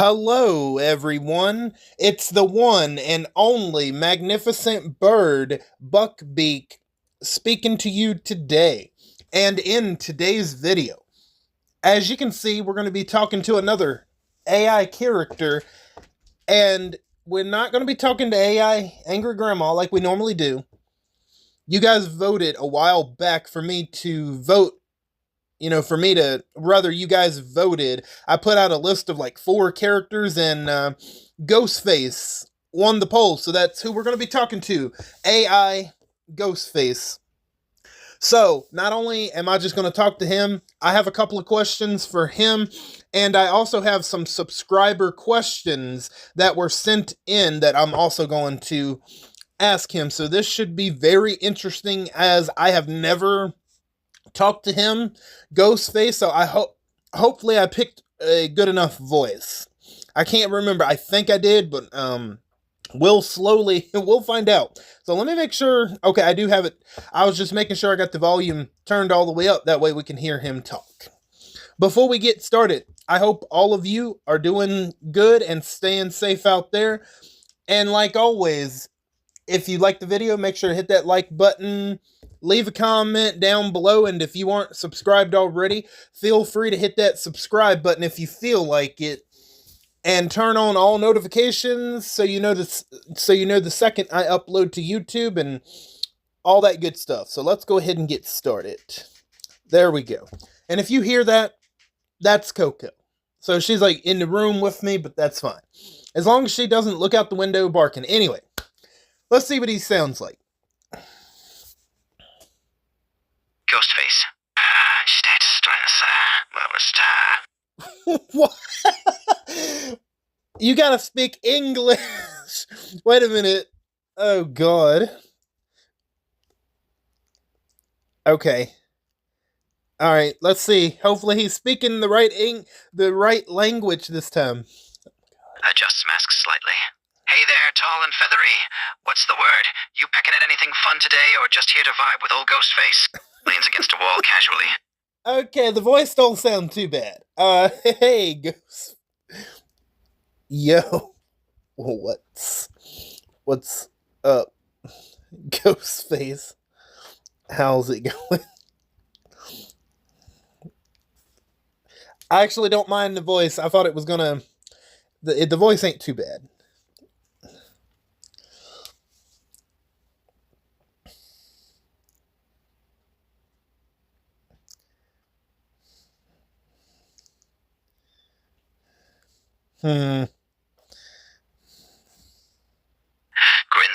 Hello, everyone. It's the one and only magnificent bird, Beak, speaking to you today. And in today's video, as you can see, we're going to be talking to another AI character, and we're not going to be talking to AI Angry Grandma like we normally do. You guys voted a while back for me to vote you guys voted. I put out a list of like 4 characters, and Ghostface won the poll. So that's who we're going to be talking to, AI Ghostface. So not only am I just going to talk to him, I have a couple of questions for him, and I also have some subscriber questions that were sent in that I'm also going to ask him. So this should be very interesting, as I have never talk to him, Ghostface. So hopefully I picked a good enough voice. I can't remember. I think I did, but we'll find out. So let me make sure. Okay, I do have it. I was just making sure I got the volume turned all the way up. That way we can hear him talk. Before we get started, I hope all of you are doing good and staying safe out there. And like always, if you like the video, make sure to hit that like button, leave a comment down below, and if you aren't subscribed already, feel free to hit that subscribe button if you feel like it, and turn on all notifications so you know the second I upload to YouTube and all that good stuff. So let's go ahead and get started. There we go. And if you hear that, that's Coco. So she's like in the room with me, but that's fine. As long as she doesn't look out the window barking. Anyway, let's see what he sounds like. Ghostface. What? You gotta speak English. Wait a minute. Oh, God. Okay. Alright, let's see. Hopefully he's speaking the right language this time. Adjusts mask slightly. Hey there, tall and feathery. What's the word? You pecking at anything fun today, or just here to vibe with old Ghostface? Leans against a wall casually. Okay, the voice don't sound too bad. Hey, Ghost. Yo. What's up, Ghostface? How's it going? I actually don't mind the voice. I thought it was gonna... The voice ain't too bad. Grins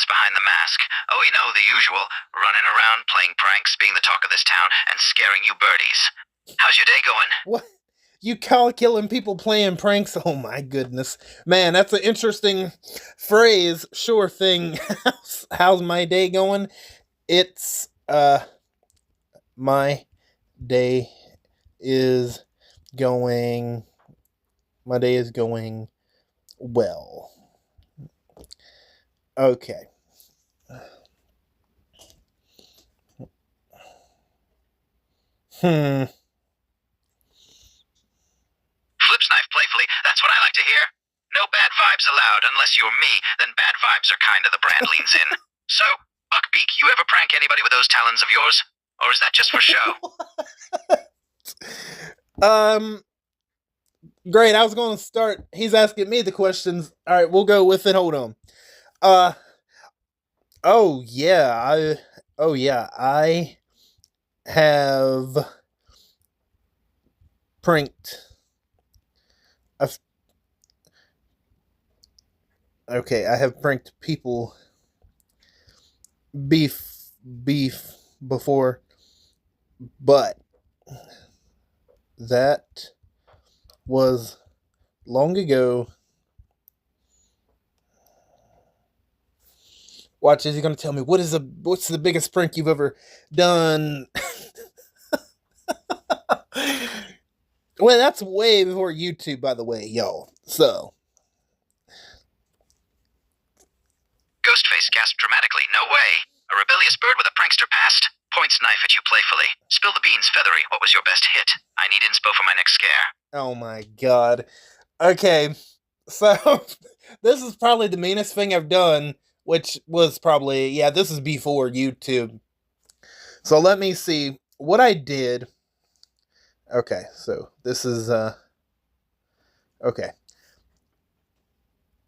behind the mask. Oh, you know, the usual. Running around, playing pranks, being the talk of this town, and scaring you birdies. How's your day going? What? You killing people playing pranks? Oh my goodness. Man, that's an interesting phrase. Sure thing. How's my day going? It's, my day is going... My day is going well. Okay. Flips knife playfully. That's what I like to hear. No bad vibes allowed. Unless you're me, then bad vibes are kind of the brand leans in. So, Beak, you ever prank anybody with those talons of yours? Or is that just for show? Great, I was going to start. He's asking me the questions. All right, we'll go with it. Hold on. Oh yeah, I have pranked. I have pranked people beef before, but that was long ago. Watch, is he going to tell me what's the biggest prank you've ever done? Well, that's way before YouTube, by the way, y'all. So, Ghostface gasped dramatically. No way. A rebellious bird with a prankster past. Points knife at you playfully. Spill the beans, Feathery. What was your best hit? I need inspo for my next scare. oh my God. Okay, So this is probably the meanest thing I've done, which was probably, yeah, this is before YouTube. So let me see what I did. Okay, so this is okay.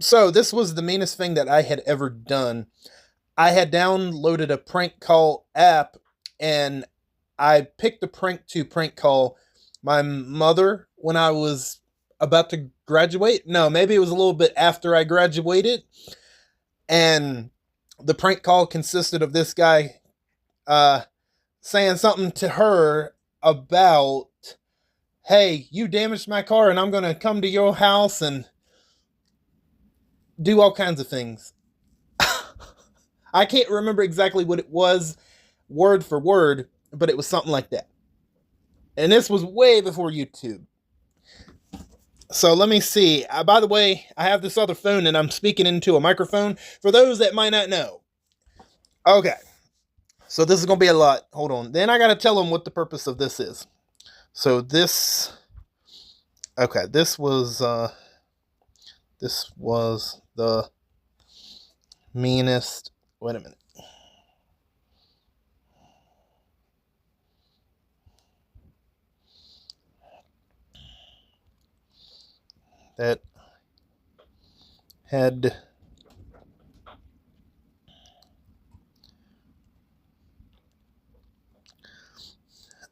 So this was the meanest thing that I had ever done. I had downloaded a prank call app and I picked a prank to prank call my mother when I was about to graduate. No, maybe it was a little bit after I graduated. And the prank call consisted of this guy saying something to her about, hey, you damaged my car and I'm going to come to your house and do all kinds of things. I can't remember exactly what it was word for word, but it was something like that. And this was way before YouTube. So let me see. By the way, I have this other phone and I'm speaking into a microphone for those that might not know. Okay. So this is going to be a lot. Hold on. Then I got to tell them what the purpose of this is. So this, okay, this was the meanest, wait a minute. That had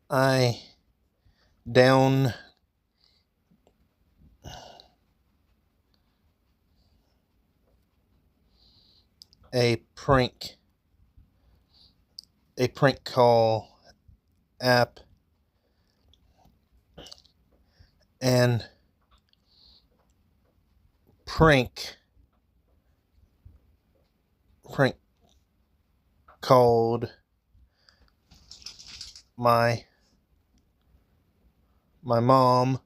I down a prank call app and prank called my mom.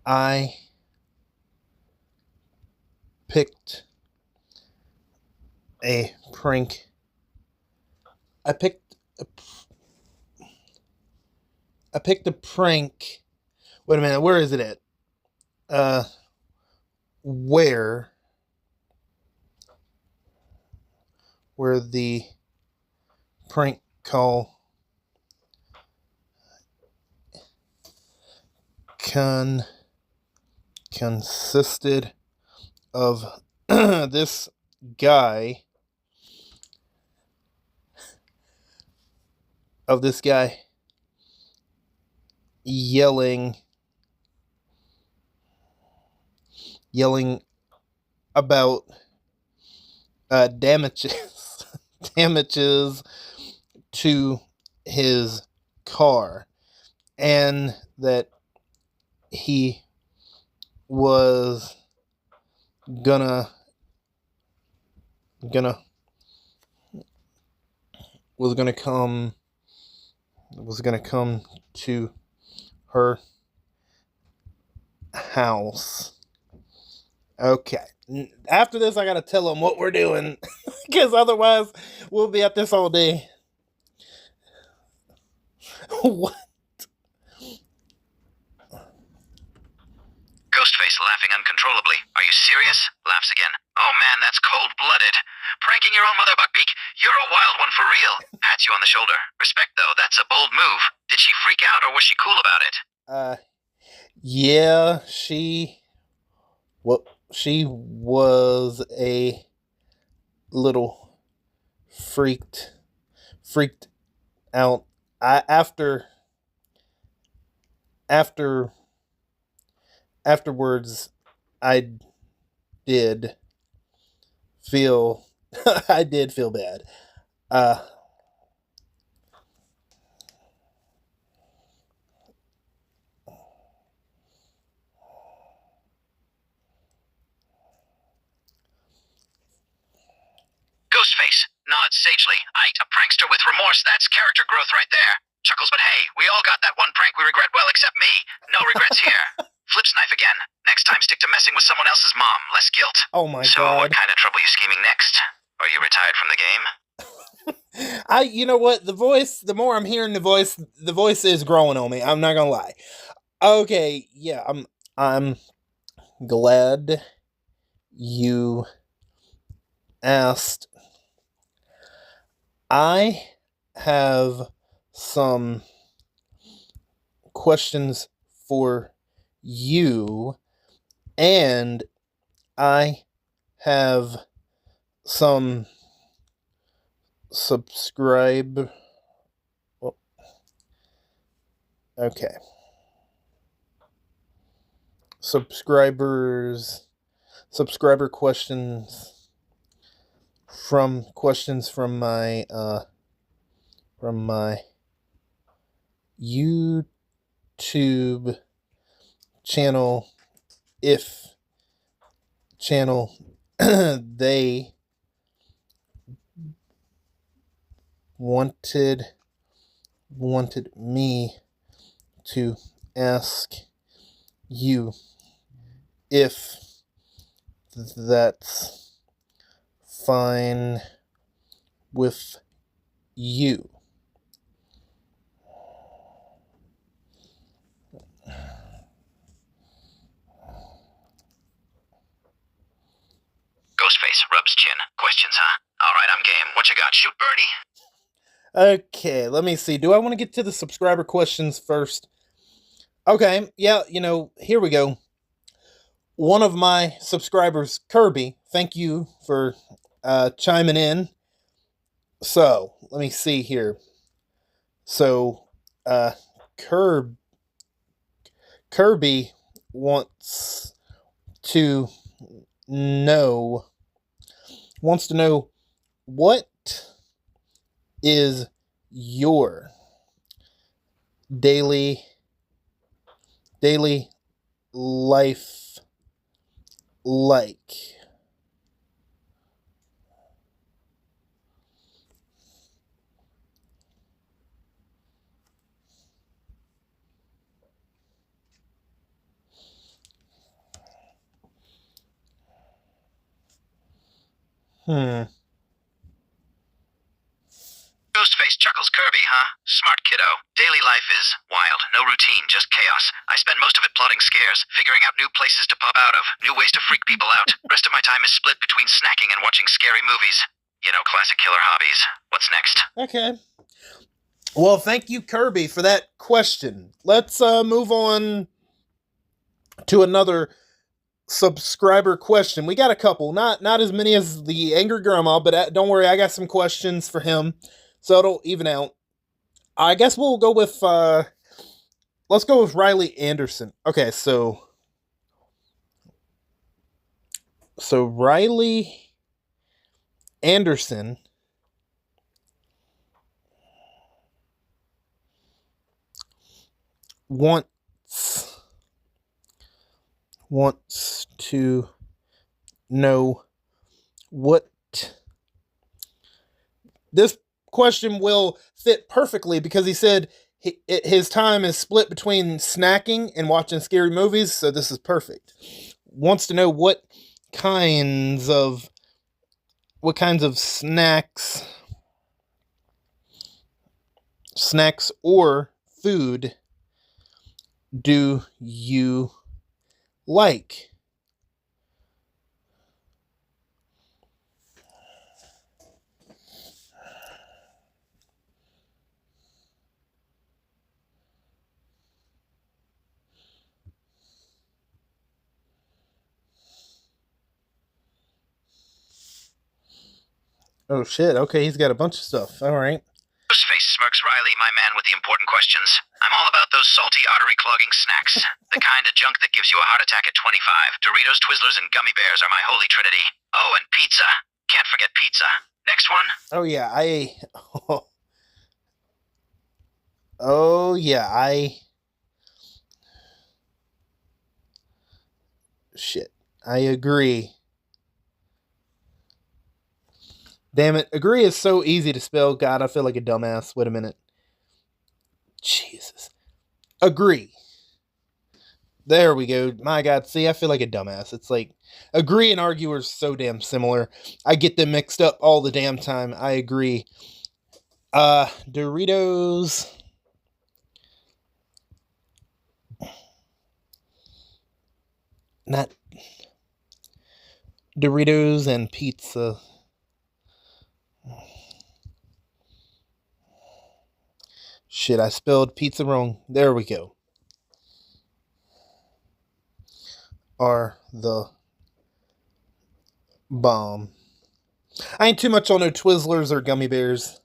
I picked a prank. I picked a prank. Wait a minute, where is it at? Where the prank call consisted of this guy yelling about damages damages to his car, and that he was gonna come to her house. Okay. After this, I gotta tell them what we're doing, because otherwise, we'll be at this all day. What? Ghostface laughing uncontrollably. Are you serious? Laughs again. Oh man, that's cold-blooded. Pranking your own mother, Buckbeak. You're a wild one for real. Pats you on the shoulder. Respect, though. That's a bold move. Did she freak out, or was she cool about it? Yeah, she was a little freaked out. Afterwards, I did feel I did feel bad. Ghostface nods sagely. Aight, a prankster with remorse. That's character growth right there. Chuckles, but hey, we all got that one prank we regret, well, except me. No regrets here. Flips knife again. Next time, stick to messing with someone else's mom. Less guilt. Oh my So, god. what kind of trouble you scheming next? Are you retired from the game? You know what? The more I'm hearing the voice is growing on me. I'm not gonna lie. Okay, yeah, I'm glad you asked. I have some questions for you, and I have some subscribe. Oh, okay. Subscriber questions from my YouTube channel, if channel they wanted me to ask you if that's fine with you. Ghostface rubs chin. Questions, huh? Alright, I'm game. What you got? Shoot, birdie. Okay, let me see. Do I want to get to the subscriber questions first? Okay, yeah, here we go. One of my subscribers, Kirby, thank you for chiming in. So, let me see here. So, Kirby wants to know what is your daily life like? Ghostface chuckles. Kirby, huh? Smart kiddo. Daily life is wild. No routine, just chaos. I spend most of it plotting scares, figuring out new places to pop out of, new ways to freak people out. Rest of my time is split between snacking and watching scary movies. Classic killer hobbies. What's next? Okay. Well, thank you, Kirby, for that question. Let's move on to another subscriber question. We got a couple, not as many as the angry grandma, but don't worry, I got some questions for him, so it'll even out. I guess we'll go with let's go with Riley Anderson. Okay, so Riley Anderson wants to know what this question will fit perfectly, because he said his time is split between snacking and watching scary movies, so this is perfect. Wants to know what kinds of snacks or food do you like? Oh shit, okay, he's got a bunch of stuff. Alright. Ghostface smirks. Riley, my man with the important questions. I'm all about those salty, artery-clogging snacks. The kind of junk that gives you a heart attack at 25. Doritos, Twizzlers, and gummy bears are my holy trinity. Oh, and pizza. Can't forget pizza. Next one? Oh yeah, shit. I agree. Damn it. Agree is so easy to spell. God, I feel like a dumbass. Wait a minute. Jesus. Agree. There we go. My God. See, I feel like a dumbass. It's like, agree and argue are so damn similar. I get them mixed up all the damn time. I agree. Doritos. not Doritos and pizza. Shit, I spelled pizza wrong. There we go. Are the bomb. I ain't too much on no Twizzlers or gummy bears.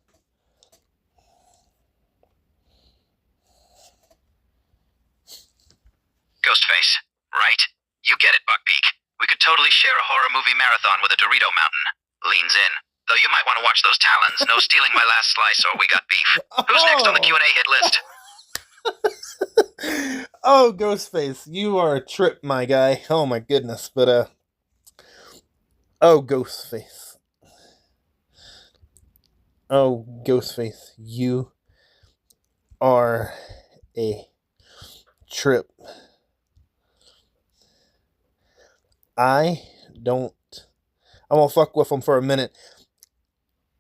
Ghostface. Right. You get it, Buckbeak. We could totally share a horror movie marathon with a Dorito mountain. Leans in. Though you might want to watch those talons. No stealing my last slice or we got beef. Who's next on the Q&A hit list? Oh, Ghostface, you are a trip, my guy. Oh my goodness, but oh, Ghostface. Oh, Ghostface, you are a trip. I'm gonna fuck with him for a minute.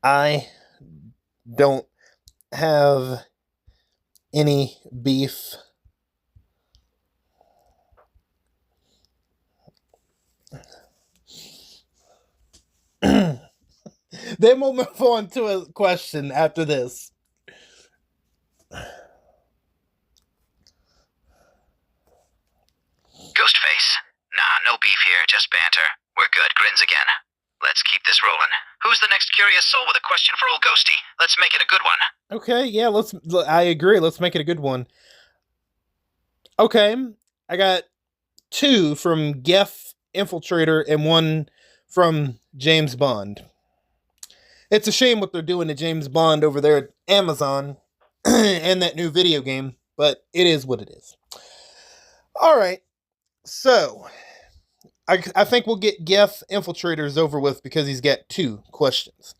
I don't have any beef. Then we'll move on to a question after this. Ghostface. Nah, no beef here, just banter. We're good, grins again. Let's keep this rolling. Who's the next curious soul with a question for old Ghosty? Let's make it a good one. Okay, yeah, I agree. Let's make it a good one. Okay, I got 2 from Geff Infiltrator and 1 from James Bond. It's a shame what they're doing to James Bond over there at Amazon and that new video game, but it is what it is. All right, so I think we'll get Geff Infiltrators over with because he's got 2 questions.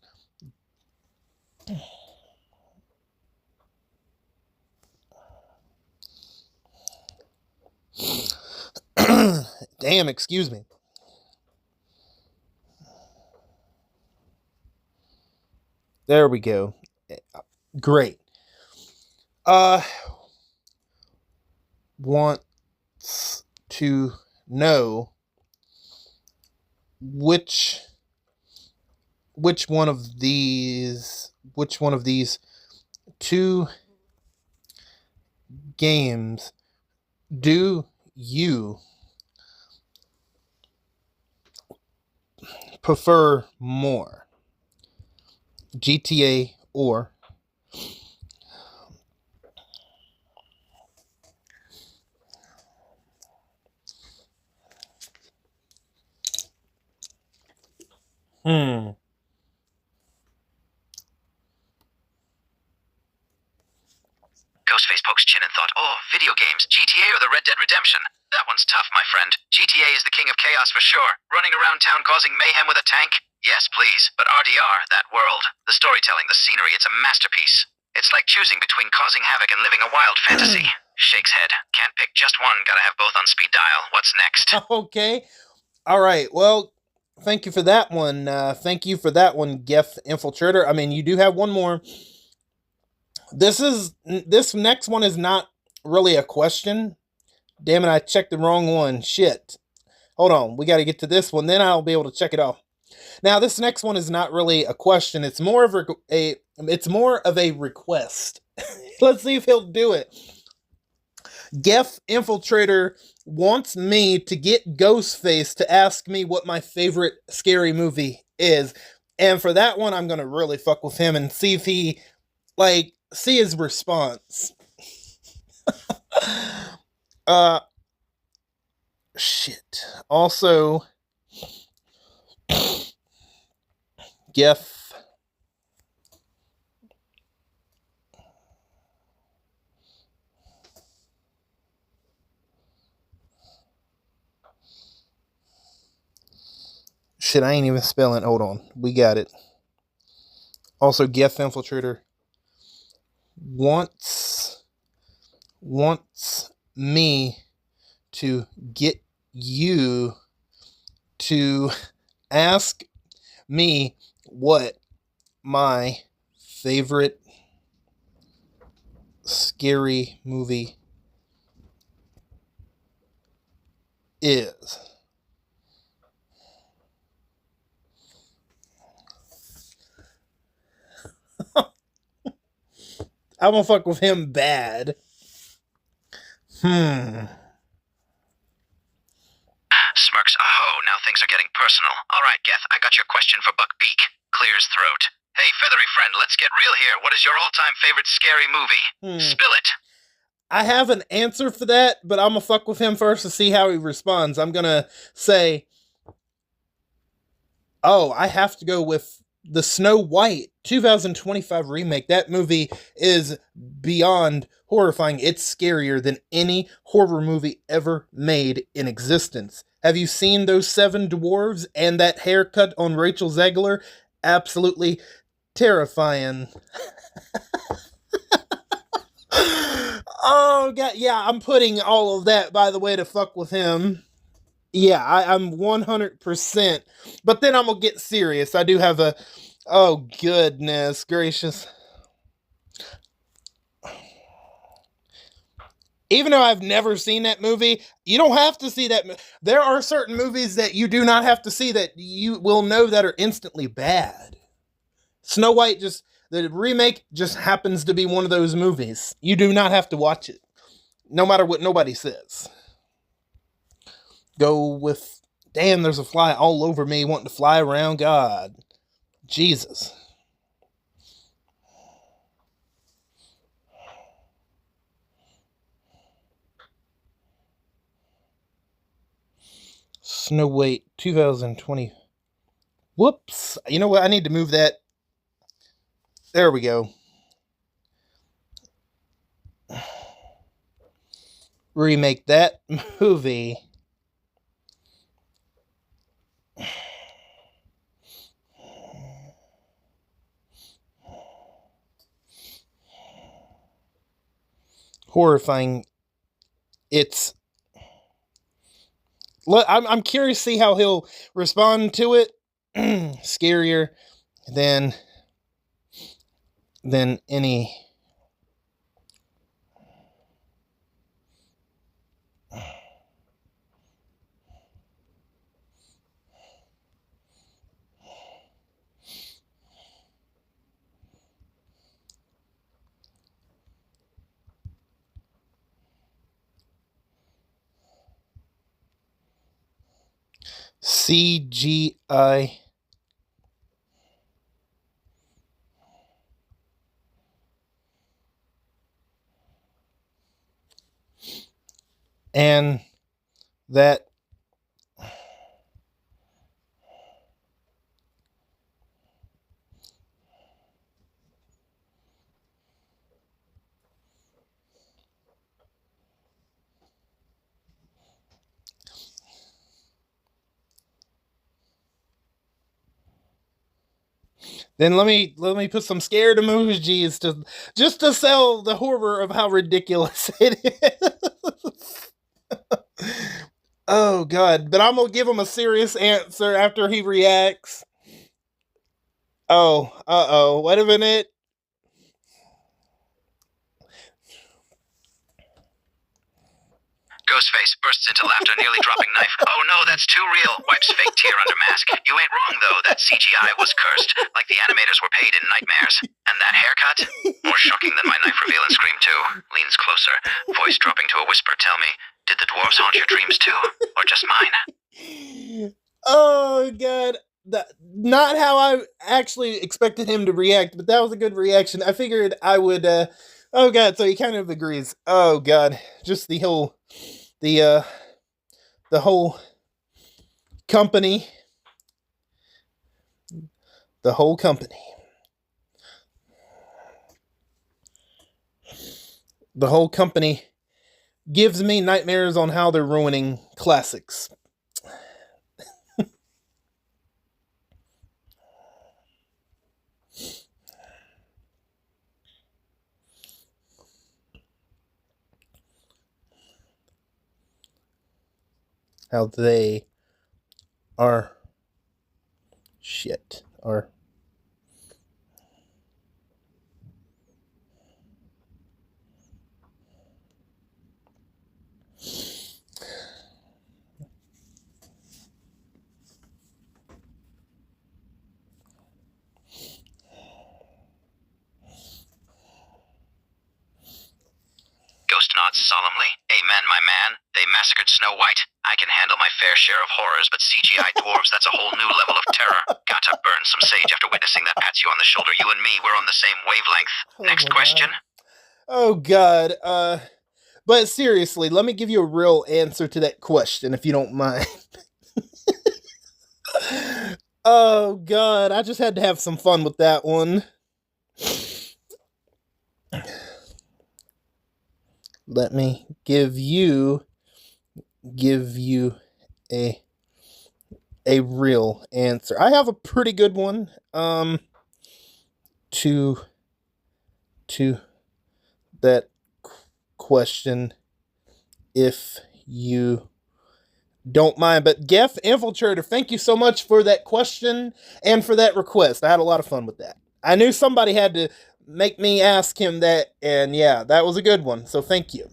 Damn, excuse me. There we go. Great. Wants to know which one of these 2 games do you prefer more? GTA or Ghostface pokes chin and thought, oh, video games, GTA or the Red Dead Redemption? That one's tough, my friend. GTA is the king of chaos for sure. Running around town causing mayhem with a tank? Yes, please. But RDR, that world, the storytelling, the scenery, it's a masterpiece. It's like choosing between causing havoc and living a wild fantasy. Shakes head. Can't pick just one, gotta have both on speed dial. What's next? Okay. All right. Well, thank you for that one. Thank you for that one, Geff Infiltrator. I mean, you do have one more. This next one is not really a question. Damn it, I checked the wrong one. Shit. Hold on. We got to get to this one. Then I'll be able to check it off. Now, this next one is not really a question. It's more of a request. Let's see if he'll do it. Geff Infiltrator wants me to get Ghostface to ask me what my favorite scary movie is. And for that one, I'm going to really fuck with him and see if he, see his response. Shit. Also, Geff. Shit, I ain't even spelling. Hold on. We got it. Also, Geff Infiltrator wants me to get you to ask me what my favorite scary movie is. I'm gonna fuck with him bad. Smirks, oh, now things are getting personal. Alright, Geth, I got your question for Buck Beak. Clears throat. Hey, feathery friend, let's get real here. What is your all-time favorite scary movie? Spill it. I have an answer for that, but I'm gonna fuck with him first to see how he responds. I'm gonna say, oh, I have to go with the Snow White 2025 remake. That movie is beyond horrifying. It's scarier than any horror movie ever made in existence. Have you seen those 7 dwarves and that haircut on Rachel Zegler? Absolutely terrifying. Oh, God. Yeah, I'm putting all of that, by the way, to fuck with him. Yeah, I'm 100%. But then I'm going to get serious. I do have a... Oh, goodness gracious. Even though I've never seen that movie, you don't have to see that. There are certain movies that you do not have to see that you will know that are instantly bad. Snow White the remake just happens to be one of those movies. You do not have to watch it, no matter what nobody says. Go with, damn, there's a fly all over me wanting to fly around. God. Jesus. Snow White 2020. Whoops. You know what? I need to move that. There we go. Remake that movie. Horrifying. It's... I'm curious to see how he'll respond to it. Scarier than any... CGI. And that... Then let me put some scared emojis to just to sell the horror of how ridiculous it is. Oh, God. But I'm going to give him a serious answer after he reacts. Oh, uh-oh. Wait a minute. Ghostface bursts into laughter, nearly dropping knife. Oh no, that's too real. Wipes fake tear under mask. You ain't wrong, though. That CGI was cursed. Like the animators were paid in nightmares. And that haircut? More shocking than my knife reveal in Scream 2. Leans closer, voice dropping to a whisper. Tell me, did the dwarves haunt your dreams too? Or just mine? Oh, God. Not how I actually expected him to react, but that was a good reaction. I figured I would... Oh, God, so he kind of agrees. Oh, God. Just the whole... The whole company. The whole company. The whole company gives me nightmares on how they're ruining classics. How they are shit. Or solemnly. Amen, my man. They massacred Snow White. I can handle my fair share of horrors, but CGI dwarves, that's a whole new level of terror. Gotta burn some sage after witnessing that pats you on the shoulder. You and me, we're on the same wavelength. Next question. Oh, God. But seriously, let me give you a real answer to that question, if you don't mind. Oh, God. I just had to have some fun with that one. Let me give you a real answer. I have a pretty good one. To that question, if you don't mind. But Geff Infiltrator, thank you so much for that question and for that request. I had a lot of fun with that. I knew somebody had to make me ask him that, and yeah, that was a good one. So thank you.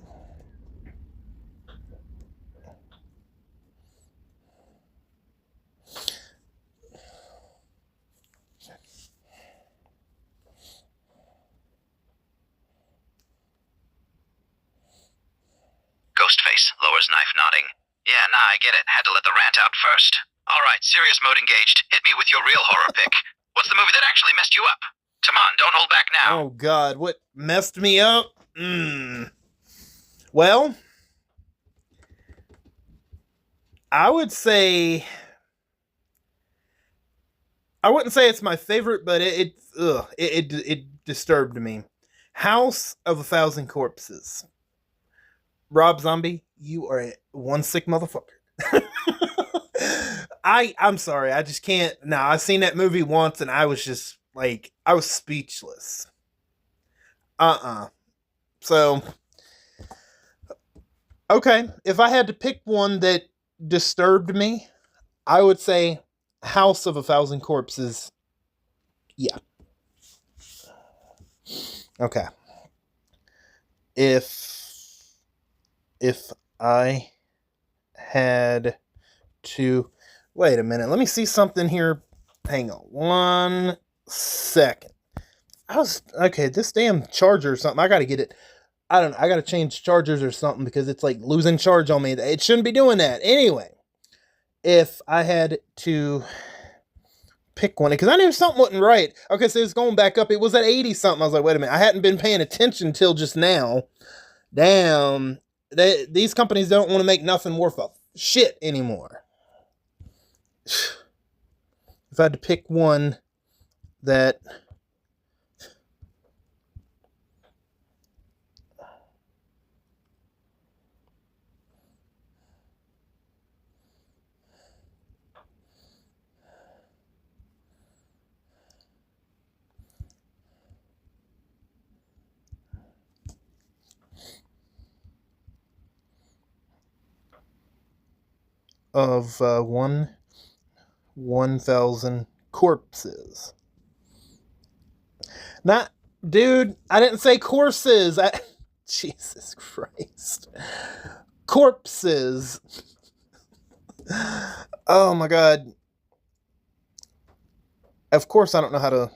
Ghostface, lowers knife, nodding. Yeah, nah, I get it. Had to let the rant out first. Alright, serious mode engaged. Hit me with your real horror pick. What's the movie that actually messed you up? Come on, don't hold back now. Oh, God, what messed me up? Well, I wouldn't say it's my favorite, but it disturbed me. House of a Thousand Corpses. Rob Zombie, you are one sick motherfucker. I'm sorry, I just can't. No, I seen that movie once and I was just like, I was speechless. So, okay, if I had to pick one that disturbed me, I would say House of a Thousand Corpses. Yeah. Okay. If I had to... Wait a minute. Let me see something here. Hang on 1 second. Okay, this damn charger or something. I gotta get it. I don't know. I gotta change chargers or something because it's like losing charge on me. It shouldn't be doing that. Anyway, if I had to pick one, because I knew something wasn't right. Okay, so it's going back up. It was at 80 something. I was like, wait a minute. I hadn't been paying attention till just now. Damn. These companies don't want to make nothing worth a shit anymore. If I had to pick one that... of 1,000 corpses. Not, dude, I didn't say courses. Jesus Christ. Corpses. Oh my God. Of course I don't know how to...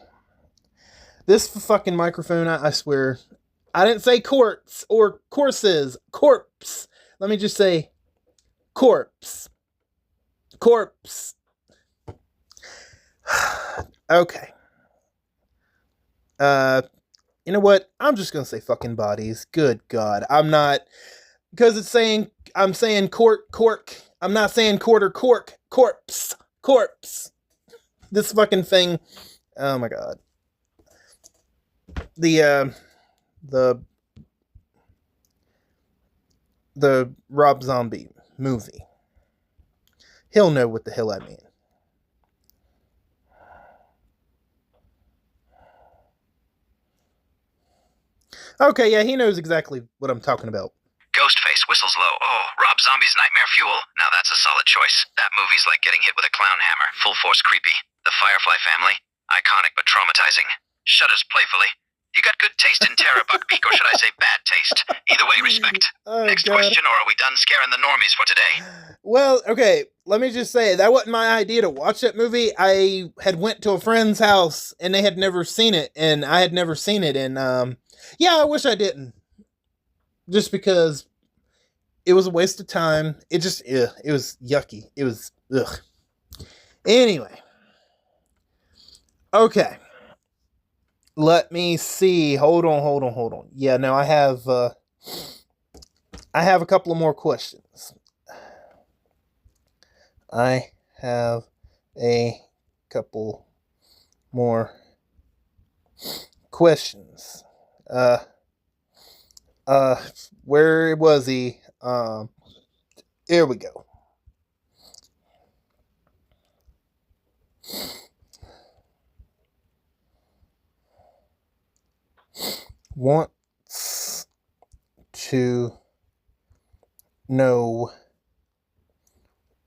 This fucking microphone, I swear. I didn't say courts or courses. Corpse. Let me just say corpse. Corpse. Okay. You know what? I'm just gonna say fucking bodies. Good God. I'm not... Because it's saying... I'm saying cork. I'm not saying quarter cork. Corpse. This fucking thing... Oh my God. The Rob Zombie movie. He'll know what the hell I mean. Okay, yeah, he knows exactly what I'm talking about. Ghostface whistles low. Oh, Rob Zombie's nightmare fuel. Now that's a solid choice. That movie's like getting hit with a clown hammer. Full force creepy. The Firefly family. Iconic but traumatizing. Shudders playfully. You got good taste in terror, Beak, or should I say bad taste? Either way, respect. Oh, Next God. question, or are we done scaring the normies for today? Well, okay, let me just say, that wasn't my idea to watch that movie. I had went to a friend's house, and they had never seen it, and I had never seen it, and, yeah, I wish I didn't. Just because It was a waste of time. It just, ugh, it was yucky. It was, ugh. Anyway. Okay. Let me see. Hold on. Yeah, no, I have a couple of more questions. I have a couple more questions. Where was he? Here we go. Wants to know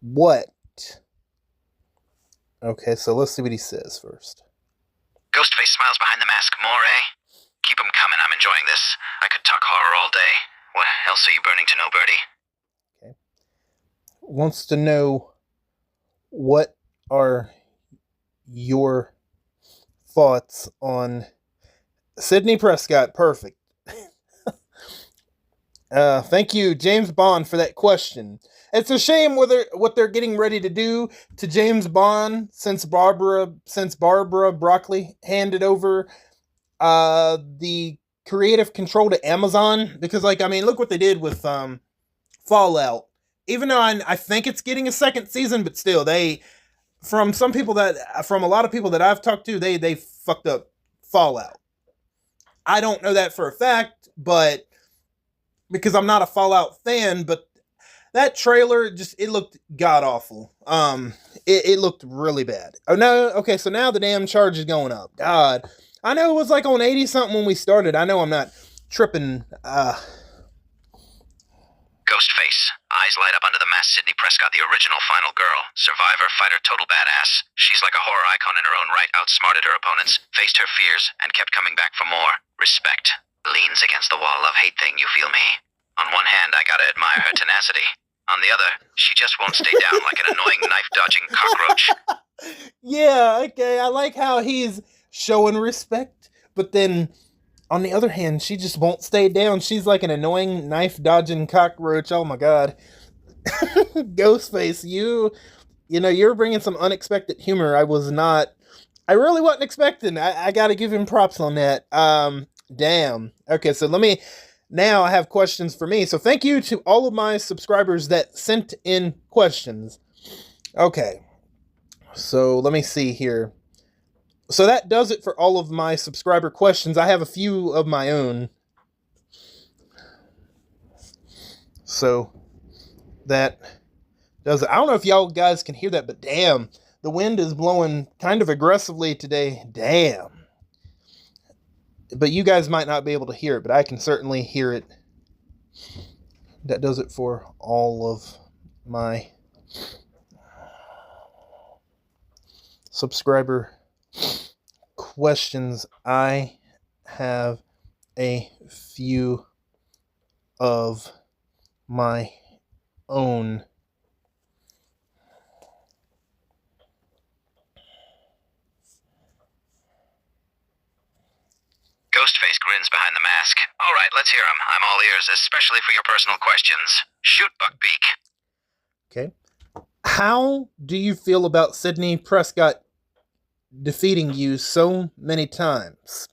what. Okay, so let's see what he says first. Ghostface smiles behind the mask. More, eh? Keep 'em coming. I'm enjoying this. I could talk horror all day. What else are you burning to know, Birdie? Okay. Wants to know what are your thoughts on Sidney Prescott. Perfect. Thank you, James Bond, for that question. It's a shame what they're getting ready to do to James Bond since Barbara Broccoli handed over the creative control to Amazon, because like, I mean, look what they did with Fallout. Even though I think it's getting a second season, but still, from a lot of people that I've talked to, they fucked up Fallout. I don't know that for a fact, but because I'm not a Fallout fan, but that trailer it looked god awful. It looked really bad. Oh no, okay, so now the damn charge is going up. God, I know it was like on 80 something when we started. I know I'm not tripping. Ghostface. Eyes light up under the mask. Sidney Prescott, the original final girl. Survivor, fighter, total badass. She's like a horror icon in her own right. Outsmarted her opponents, faced her fears, and kept coming back for more. Respect. Leans against the wall. Love-hate thing, you feel me? On one hand, I gotta admire her tenacity. On the other, she just won't stay down like an annoying knife-dodging cockroach. Yeah, okay, I like how he's showing respect, but then on the other hand, she just won't stay down. She's like an annoying knife-dodging cockroach. Oh my god. Ghostface, you're bringing some unexpected humor. I really wasn't expecting. I gotta give him props on that. Damn. Okay, so now I have questions for me. So thank you to all of my subscribers that sent in questions. Okay. So let me see here. So that does it for all of my subscriber questions. I have a few of my own. So that does it. I don't know if y'all guys can hear that, but damn, the wind is blowing kind of aggressively today. Damn. But you guys might not be able to hear it, but I can certainly hear it. That does it for all of my subscriber questions. I have a few of my own. Ghostface grins behind the mask. All right, let's hear 'em. I'm all ears, especially for your personal questions. Shoot, Beak. Okay. How do you feel about Sidney Prescott defeating you so many times?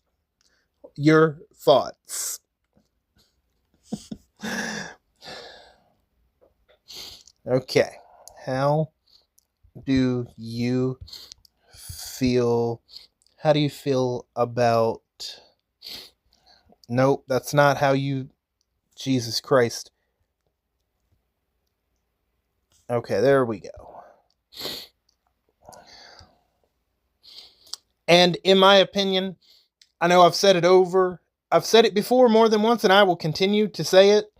Your thoughts. Okay. How do you feel about... Nope, that's not how you... Jesus Christ. Okay, there we go. And in my opinion, I know I've said it before more than once, and I will continue to say it.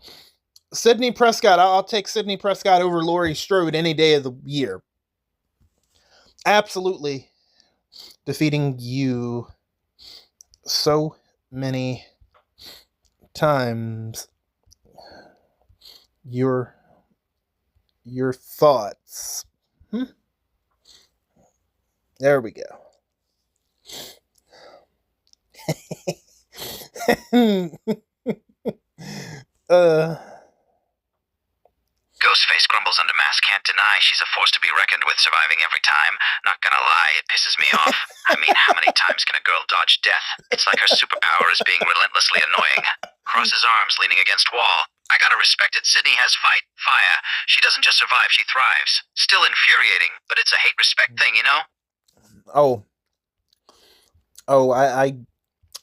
Sidney Prescott, I'll take Sidney Prescott over Laurie Strode any day of the year. Absolutely defeating you so many times. Your thoughts. There we go. Ghostface grumbles under mask, can't deny she's a force to be reckoned with, surviving every time. Not gonna lie, it pisses me off. I mean, how many times can a girl dodge death? It's like her superpower is being relentlessly annoying. Crosses arms, leaning against wall. I gotta respect it, Sydney has fire. She doesn't just survive, she thrives. Still infuriating, but it's a hate-respect thing, you know?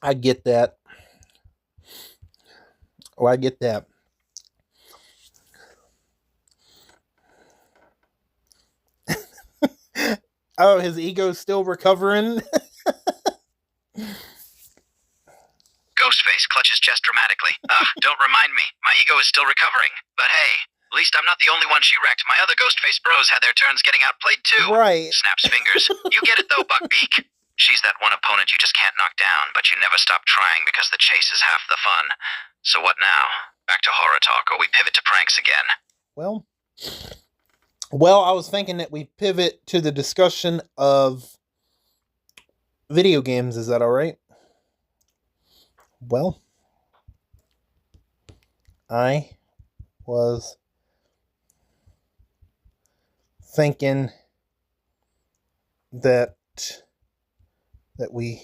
I get that. I get that. His ego's still recovering. Ghostface clutches chest dramatically. Don't remind me. My ego is still recovering. But hey, at least I'm not the only one she wrecked. My other Ghostface bros had their turns getting outplayed too. Right. Snaps fingers. You get it though, Beak. She's that one opponent you just can't knock down, but you never stop trying because the chase is half the fun. So what now? Back to horror talk, or we pivot to pranks again? Well, I was thinking that we pivot to the discussion of video games. Is that all right? Well, I was thinking that we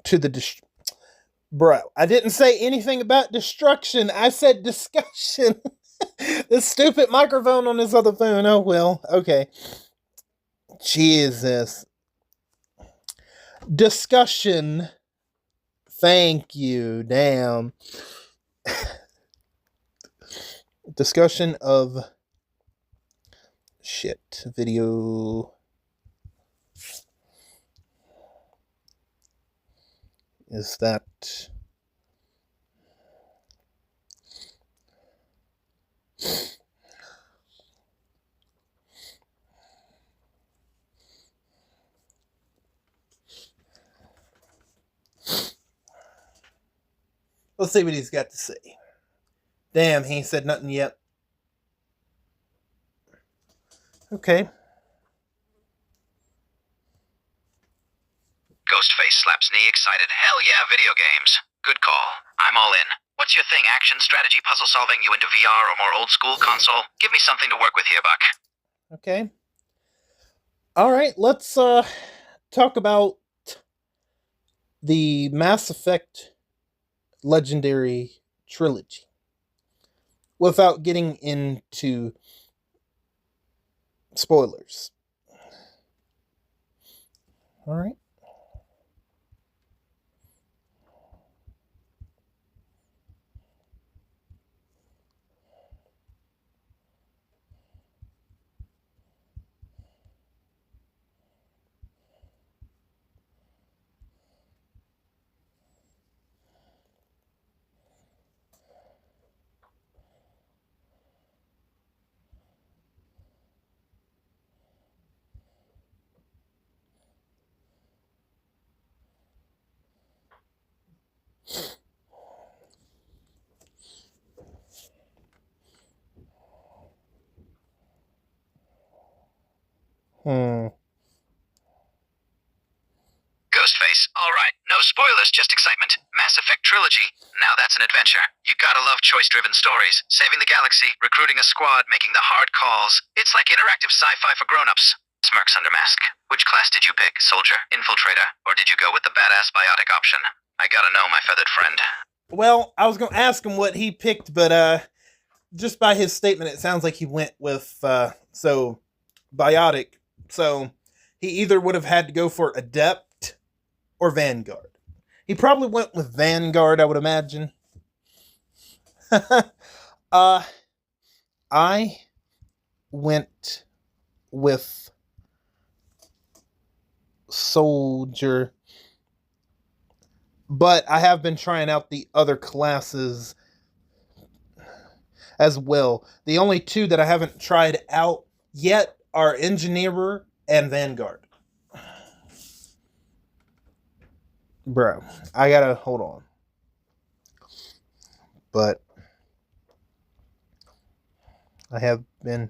to the bro, I didn't say anything about destruction. I said discussion. This stupid microphone on this other phone. Oh well. Okay. Jesus. Discussion. Thank you. Damn. Discussion of video is that let's see what he's got to say. Damn, he ain't said nothing yet. Okay. Ghostface slaps knee, excited. Hell yeah, video games. Good call. I'm all in. What's your thing? Action, strategy, puzzle solving? You into VR or more old school console? Give me something to work with here, Buck. Okay. All right, let's talk about the Mass Effect Legendary Trilogy without getting into spoilers. All right. Ghostface, alright. No spoilers, just excitement. Mass Effect Trilogy. Now that's an adventure. You gotta love choice-driven stories. Saving the galaxy, recruiting a squad, making the hard calls. It's like interactive sci-fi for grown-ups. Smirks under mask. Which class did you pick? Soldier? Infiltrator? Or did you go with the badass biotic option? I gotta know, my feathered friend. Well, I was going to ask him what he picked, but just by his statement, it sounds like he went with biotic. So he either would have had to go for Adept or Vanguard. He probably went with Vanguard, I would imagine. I went with Soldier, but I have been trying out the other classes as well. The only two that I haven't tried out yet are Engineer and Vanguard. Bro, I gotta hold on. But I have been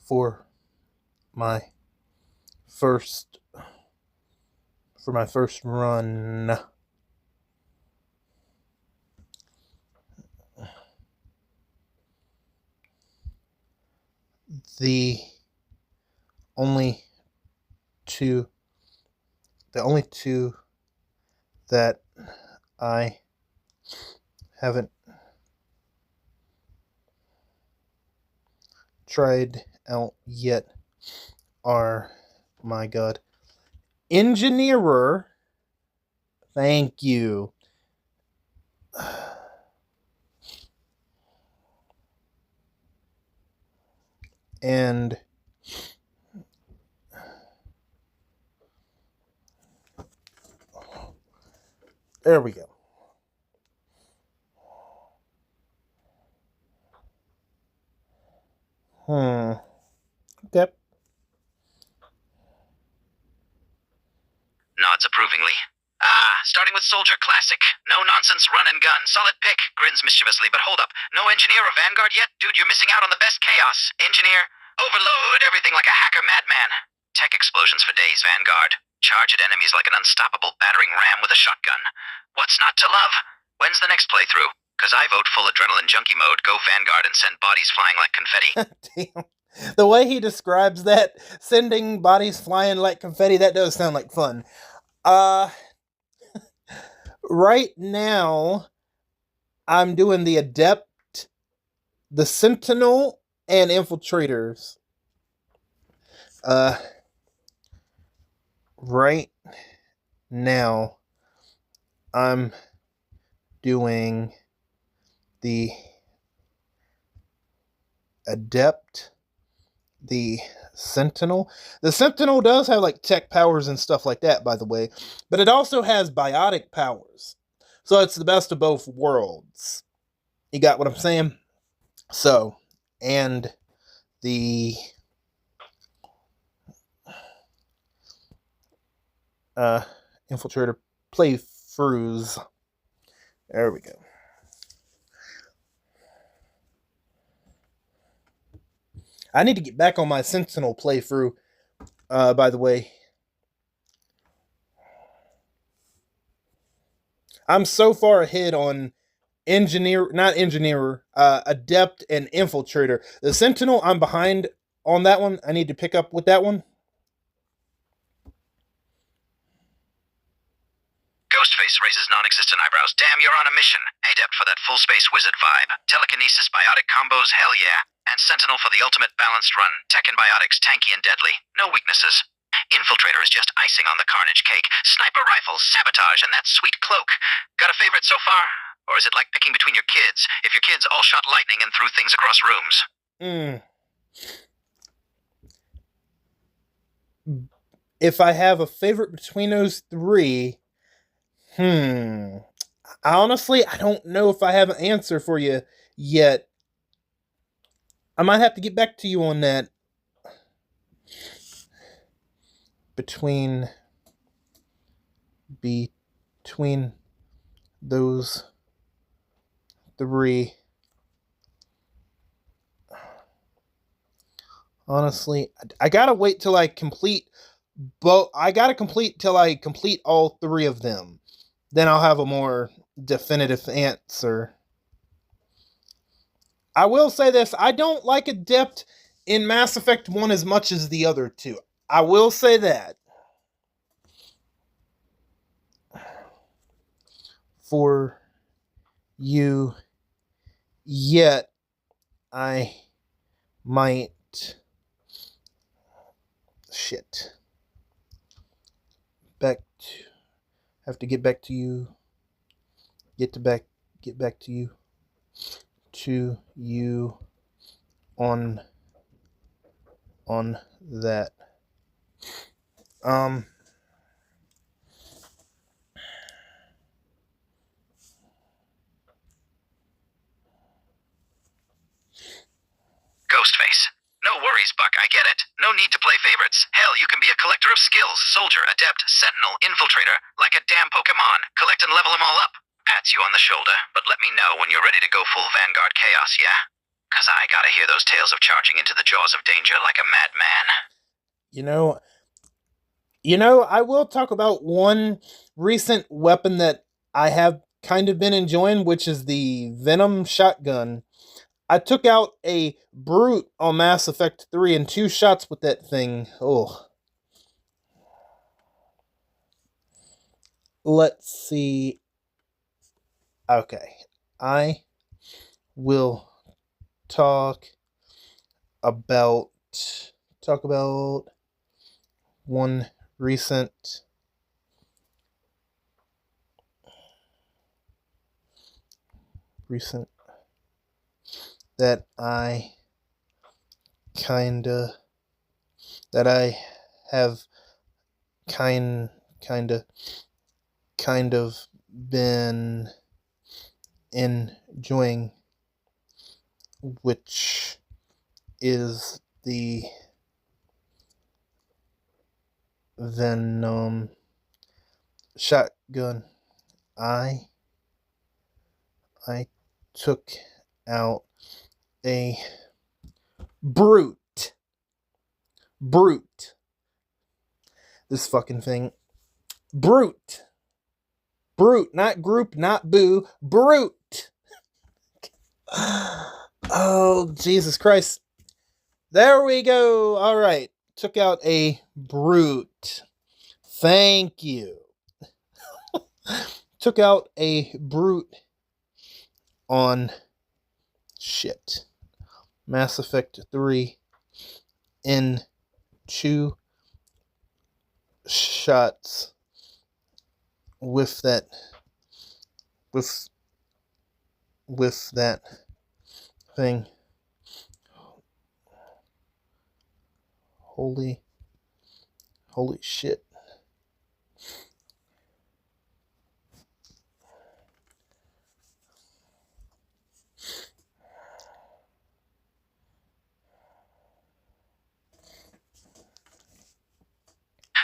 for my first run. The only two that I haven't tried out yet are, my God, Engineerer. Thank you. And there we go. Okay. Nods approvingly. Starting with Soldier Classic. No nonsense run and gun. Solid pick. Grins mischievously, but hold up. No Engineer or Vanguard yet? Dude, you're missing out on the best chaos. Engineer, overload everything like a hacker madman. Tech explosions for days, Vanguard. Charge at enemies like an unstoppable battering ram with a shotgun. What's not to love? When's the next playthrough? Cause I vote full adrenaline junkie mode, go Vanguard and send bodies flying like confetti. Damn. The way he describes that, sending bodies flying like confetti, that does sound like fun. Right now, I'm doing the Adept, the Sentinel, and Infiltrators. Right now, I'm doing the Adept, the Sentinel. The Sentinel does have like tech powers and stuff like that, by the way, but it also has biotic powers. So it's the best of both worlds. You got what I'm saying? So, and the Infiltrator playthroughs. There we go. I need to get back on my Sentinel playthrough, by the way. I'm so far ahead on Adept and Infiltrator. The Sentinel, I'm behind on that one. I need to pick up with that one. Ghostface raises non-existent eyebrows. Damn, you're on a mission. Adept for that full space wizard vibe. Telekinesis, biotic combos, hell yeah. And Sentinel for the ultimate balanced run. Tech and biotics, tanky and deadly. No weaknesses. Infiltrator is just icing on the carnage cake. Sniper rifles, sabotage, and that sweet cloak. Got a favorite so far? Or is it like picking between your kids? If your kids all shot lightning and threw things across rooms. If I have a favorite between those three, honestly, I don't know if I have an answer for you yet. I might have to get back to you on that. Between those three, honestly, I gotta wait till I complete both. I gotta complete till I complete all three of them. Then I'll have a more definitive answer. I will say this, I don't like Adept in Mass Effect 1 as much as the other two. I will say that. For you yet, I might... have to get back to you. Get back to you. On that. Ghostface. No worries, Buck, I get it. No need to play favorites. Hell, you can be a collector of skills. Soldier, Adept, Sentinel, Infiltrator. Like a damn Pokemon. Collect and level them all up. Pats you on the shoulder, but let me know when you're ready to go full Vanguard chaos, yeah? Cause I I gotta hear those tales of charging into the jaws of danger like a madman. I will talk about one recent weapon that I have kind of been enjoying, which is the Venom shotgun. I took out a brute on Mass Effect 3 in 2 shots with that thing. Oh. Let's see. Okay. I will talk about one recent that I have kind of been enjoying, which is the Venom shotgun. I took out a brute. This fucking thing. Brute, not group, not boo. Brute. Oh, Jesus Christ. There we go. All right. Took out a brute. Thank you. Took out a brute on Mass Effect 3 in 2 shots with that thing. Holy shit.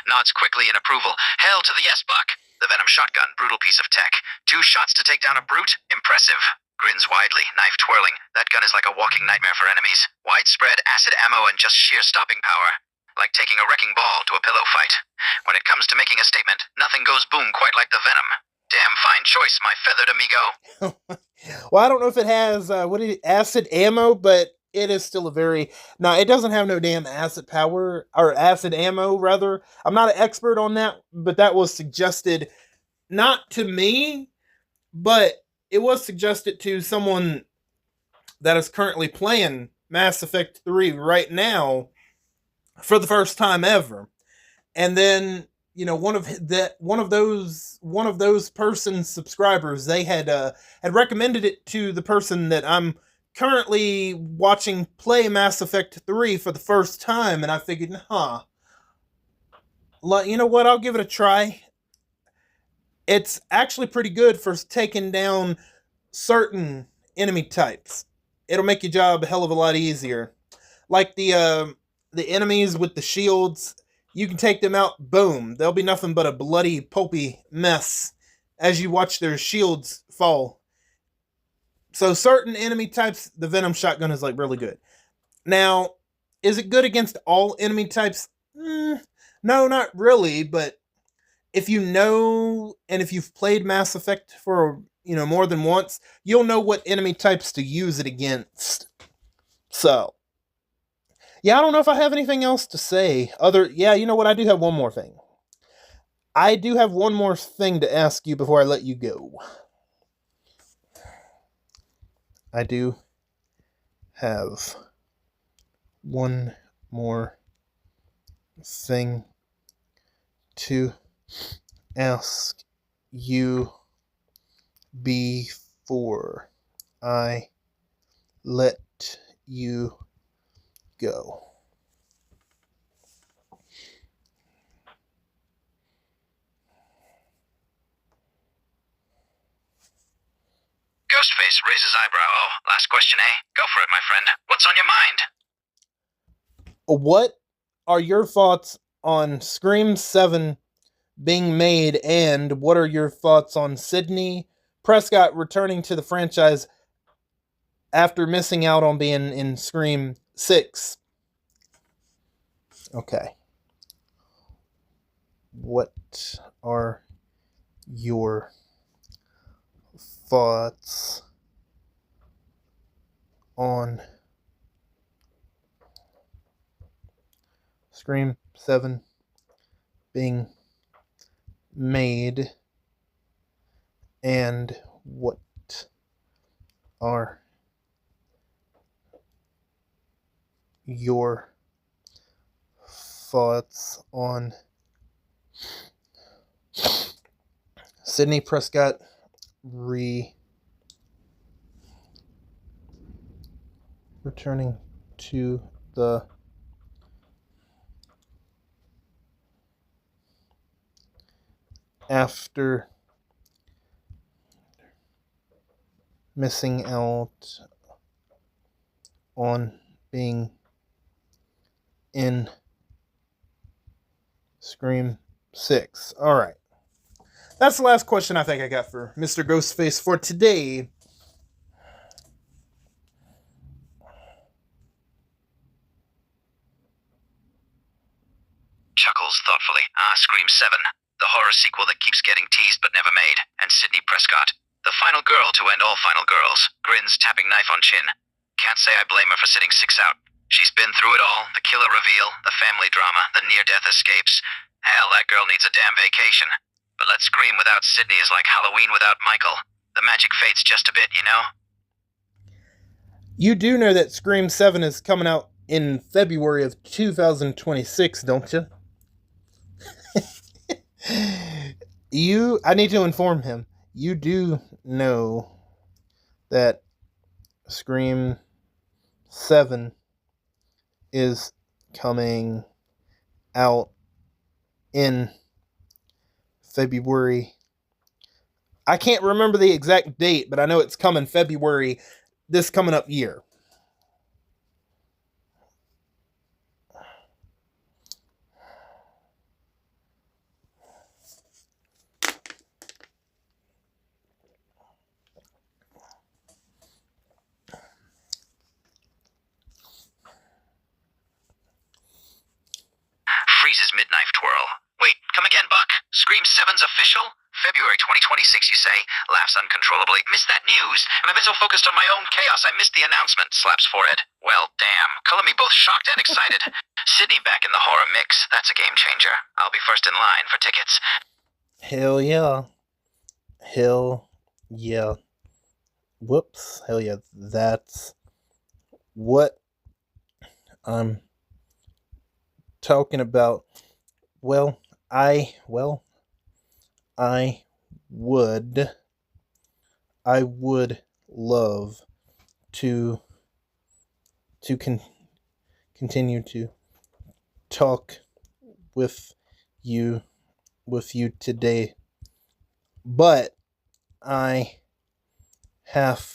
Nods quickly in approval. Hell to the yes, Buck. The Venom shotgun, brutal piece of tech. 2 shots to take down a brute? Impressive. Grins widely, knife twirling. That gun is like a walking nightmare for enemies. Widespread acid ammo and just sheer stopping power. Like taking a wrecking ball to a pillow fight. When it comes to making a statement, nothing goes boom quite like the Venom. Damn fine choice, my feathered amigo. Well, I don't know if it has acid ammo, but it is still it doesn't have no damn acid power, or acid ammo, rather. I'm not an expert on that, but that was suggested not to me, but it was suggested to someone that is currently playing Mass Effect 3 right now for the first time ever. And then, one of those person's subscribers, they had recommended it to the person that I'm currently watching play Mass Effect 3 for the first time, and I figured, you know what, I'll give it a try. It's actually pretty good for taking down certain enemy types. It'll make your job a hell of a lot easier. Like the enemies with the shields, you can take them out, boom. They'll be nothing but a bloody, pulpy mess as you watch their shields fall. So certain enemy types, the Venom shotgun is really good. Now, is it good against all enemy types? No, not really, but if you know, and if you've played Mass Effect for, more than once, you'll know what enemy types to use it against. So, yeah, I don't know if I have anything else to say. You know what? I do have one more thing. I do have one more thing to ask you before I let you go. I do have one more thing to ask you before I let you go. Ghostface raises eyebrow. Oh, last question, eh? Go for it, my friend. What's on your mind? What are your thoughts on Scream 7 being made, and what are your thoughts on Sidney Prescott returning to the franchise after missing out on being in Scream 6. Okay. What are your thoughts on Scream 7 being made, and what are your thoughts on Sidney Prescott returning to the after missing out on being in Scream 6. All right. That's the last question I think I got for Mr. Ghostface for today. Chuckles thoughtfully. Scream 7. The horror sequel that keeps getting teased but never made. And Sidney Prescott. The final girl to end all final girls. Grins, tapping knife on chin. Can't say I blame her for sitting 6 out. She's been through it all. The killer reveal, the family drama, the near-death escapes. Hell, that girl needs a damn vacation. But Let's Scream without Sydney is like Halloween without Michael. The magic fades just a bit, you know? You do know that Scream 7 is coming out in February of 2026, don't you? I need to inform him. You do know that Scream 7 is coming out in February. I can't remember the exact date, but I know it's coming February this coming up year. Freeze's midknife twirl. Wait, come again, Buck. Scream 7's official? February 2026, you say? Laughs uncontrollably. Missed that news. I've been so focused on my own chaos, I missed the announcement. Slaps forehead. Well, damn. Color me both shocked and excited. Sydney back in the horror mix. That's a game changer. I'll be first in line for tickets. Hell yeah. Hell yeah. Whoops. Hell yeah. That's what I'm talking about. I would love to continue to talk with you today, but I have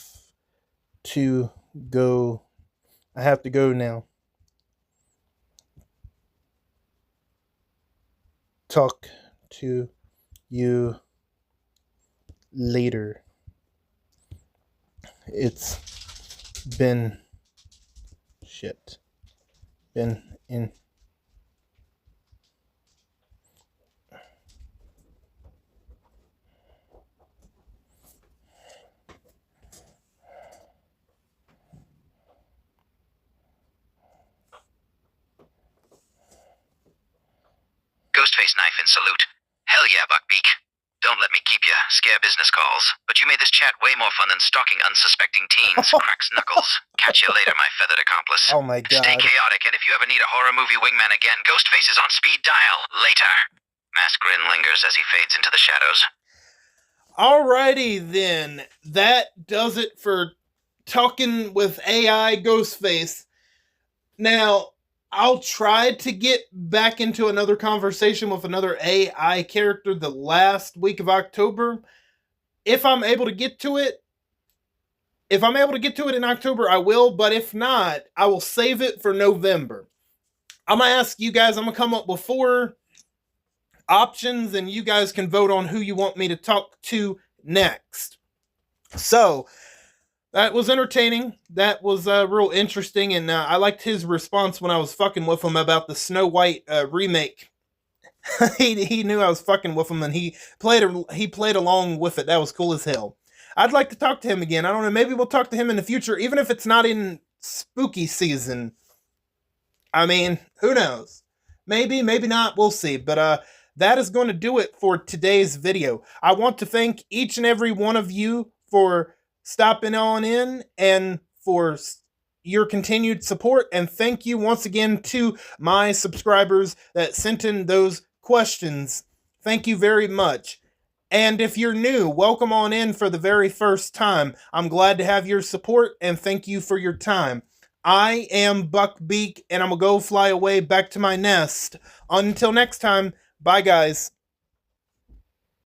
to go. I have to go now. Talk to you later. It's been in Ghostface knife in salute. Hell yeah, Buck Beak. Don't let me keep ya. Scare business calls. But you made this chat way more fun than stalking unsuspecting teens. Cracks knuckles. Catch you later, my feathered accomplice. Oh my god. Stay chaotic, and if you ever need a horror movie wingman again, Ghostface is on speed dial. Later. Mask grin lingers as he fades into the shadows. Alrighty then. That does it for talking with AI Ghostface. Now, I'll try to get back into another conversation with another AI character the last week of October. If I'm able to get to it in October, I will. But if not, I will save it for November. I'm going to ask you guys, I'm going to come up with 4 options, and you guys can vote on who you want me to talk to next. So, That was entertaining. That was real interesting, and I liked his response when I was fucking with him about the Snow White remake. He knew I was fucking with him, and he played along with it. That was cool as hell. I'd like to talk to him again. I don't know. Maybe we'll talk to him in the future, even if it's not in spooky season. I mean, who knows? Maybe, maybe not. We'll see. But that is going to do it for today's video. I want to thank each and every one of you for stopping on in and for your continued support. And thank you once again to my subscribers that sent in those questions. Thank you very much. And if you're new, welcome on in for the very first time. I'm glad to have your support and thank you for your time. I am Buck Beak, and I'm gonna go fly away back to my nest. Until next time, bye guys.